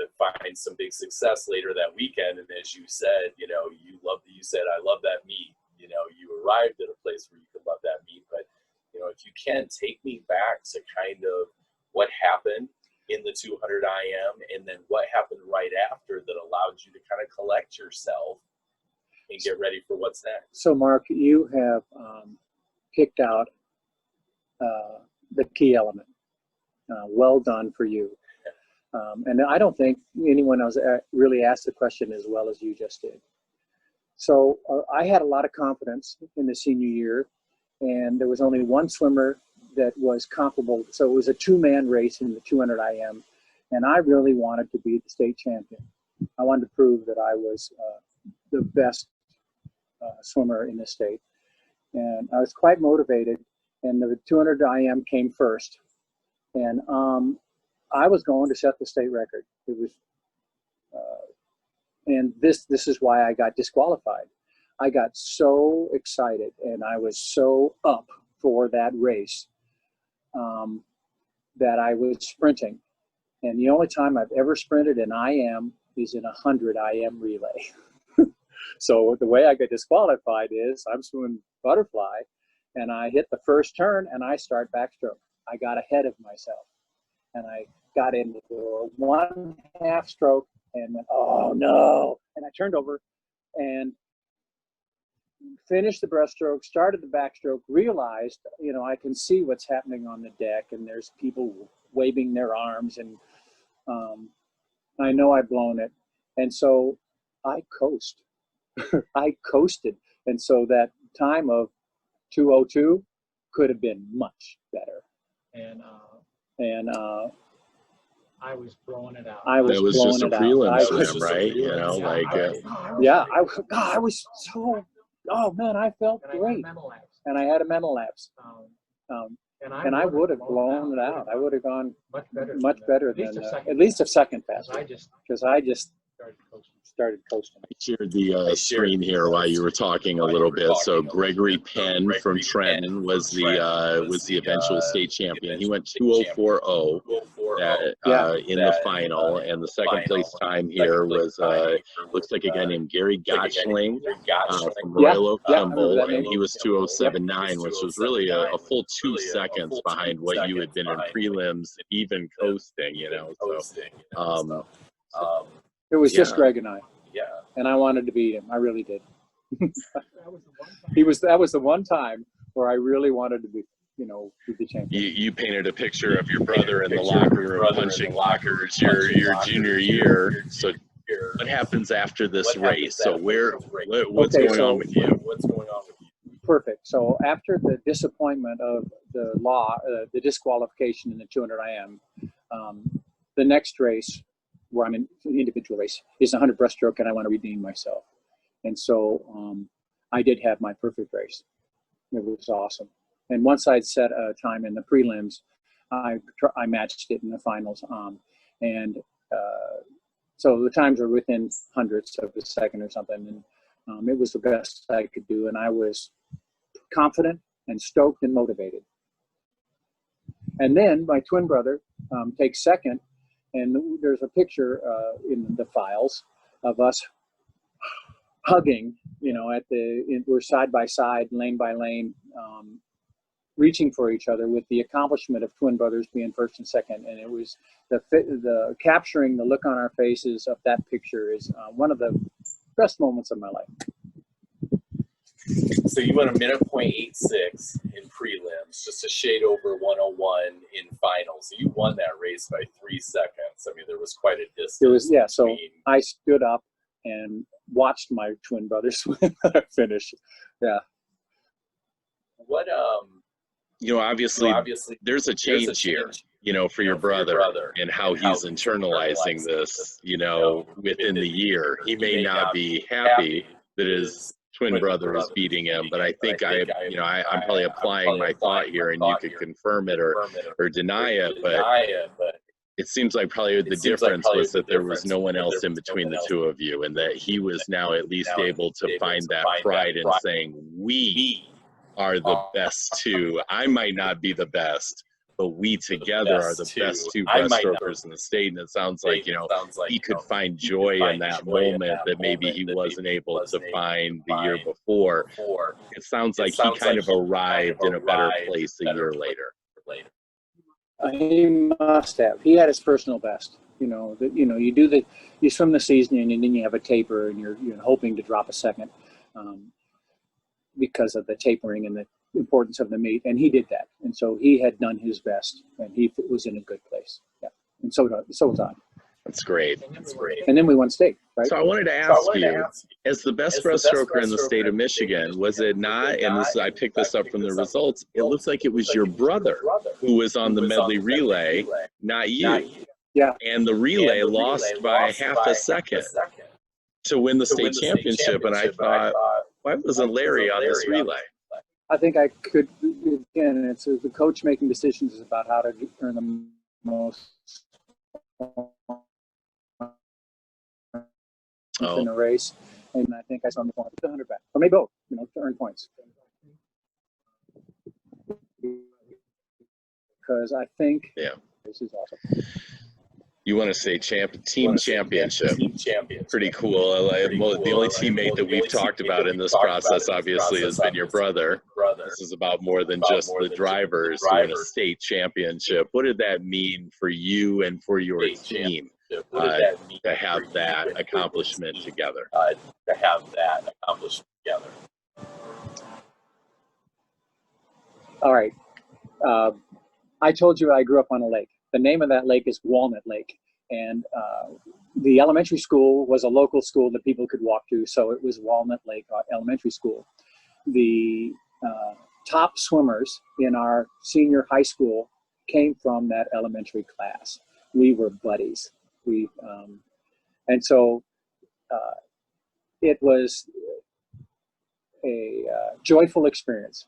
to find some big success later that weekend. And as you said, you know, you said, I love that meet. You know, you arrived at a place where you could love that meet. But, you know, if you can take me back to kind of what happened in the 200 IM and then what happened right after that allowed you to kind of collect yourself and get ready for what's next. So Mark, you have picked out the key element. Well done for you. And I don't think anyone else really asked the question as well as you just did. So I had a lot of confidence in the senior year, and there was only one swimmer that was comparable. So it was a two-man race in the 200 IM, and I really wanted to be the state champion. I wanted to prove that I was the best swimmer in the state. And I was quite motivated, and the 200 IM came first. And I was going to set the state record. It was, and this is why I got disqualified. I got so excited, and I was so up for that race that I was sprinting. And the only time I've ever sprinted in IM is in a 100 IM relay. So the way I got disqualified is I'm swimming butterfly, and I hit the first turn, and I start backstroke. I got ahead of myself, and I got into the 1/2 stroke and went, oh no. And I turned over and finished the breaststroke, started the backstroke, realized, you know, I can see what's happening on the deck, and there's people waving their arms, and I know I've blown it. And so I coast. I coasted. And so that time of 2:02 could have been much better. And I was blowing it out. I was just a prelim swim, right? You know, like yeah, I was so, oh man, I felt and great. I had a mental lapse. And I had a mental lapse. And I would have blown it out. I would have gone much better than at least a second faster. Because I just started coasting. I shared the screen here while you were talking a little bit. So Gregory Penn from Trenton was the eventual state champion. He went 2:04.0 in the final, and the second place time here was looks like a guy named Gary Gottschling from Royal Oak, Humboldt, and he was 2:07.9, which was really a full 2 seconds behind what you had been in prelims, even coasting. You know, so. It was just Greg and I. Yeah. And I wanted to beat him. I really did. That was the one time where I really wanted to be, you know, be the champion. You painted a picture of your brother in the locker room punching lockers your junior year. So what happens after this race? So what's going on with you? Perfect. So after the disappointment of the disqualification in the 200 IM, the next race, where I'm in the individual race, is 100 breaststroke, and I want to redeem myself. And so I did have my perfect race. It was awesome. And once I'd set a time in the prelims, I matched it in the finals. So the times are within hundredths of a second or something. And it was the best I could do. And I was confident and stoked and motivated. And then my twin brother takes second. And there's a picture in the files of us hugging, you know, we're side by side, lane by lane, reaching for each other with the accomplishment of twin brothers being first and second. And it was the capturing the look on our faces of that picture is one of the best moments of my life. So you went a minute .86 in prelims, just a shade over 101 in finals. So you won that race by 3 seconds. I mean, there was quite a distance. It was, yeah. So I stood up and watched my twin brother swim finish. Yeah. What you know, obviously there's a change here, you know, for your brother and how he's internalizing this, you know, within the year. He may not be happy that his twin brother is beating him, but I think I'm probably applying my thought here, and you could confirm it or deny it, but it seems like probably the difference was that there was no one else in between the two of you, and that he was now at least able to find that pride in saying, we are the best too. I might not be the best, but we together are the best two breaststrokers in the state. And it sounds like, you know, he could find joy in that moment that maybe he wasn't able to find the year before. It sounds like he kind of arrived in a better place a year later. He must have. He had his personal best. You know, you swim the season and then you have a taper and you're hoping to drop a second because of the tapering and the importance of the meet. And he did that. And so he had done his best and he was in a good place. Yeah. And so was I. That's great. And then we won state, right? So I wanted to ask you, as the best breaststroker in the state of Michigan, was it not, and this, I picked this up from the results, it looks like it was your brother who was on the medley relay, not you. Yeah. And the relay lost by half a second to win the state championship. And I thought, why wasn't Larry on this relay? I think I could, again, it's the coach making decisions about how to earn the most in a race, and I think I saw him the 100 back, or maybe both, you know, to earn points. Because I think this is awesome. You want to say team championship. Pretty cool. The only teammate that we've talked about in this process, obviously, has been your brother. This is about more than just the drivers who win a state championship. What did that mean for you and for your team to have that accomplishment together? All right. I told you I grew up on a lake. The name of that lake is Walnut Lake. And the elementary school was a local school that people could walk to, so it was Walnut Lake Elementary School. The top swimmers in our senior high school came from that elementary class. We were buddies. And so it was a joyful experience.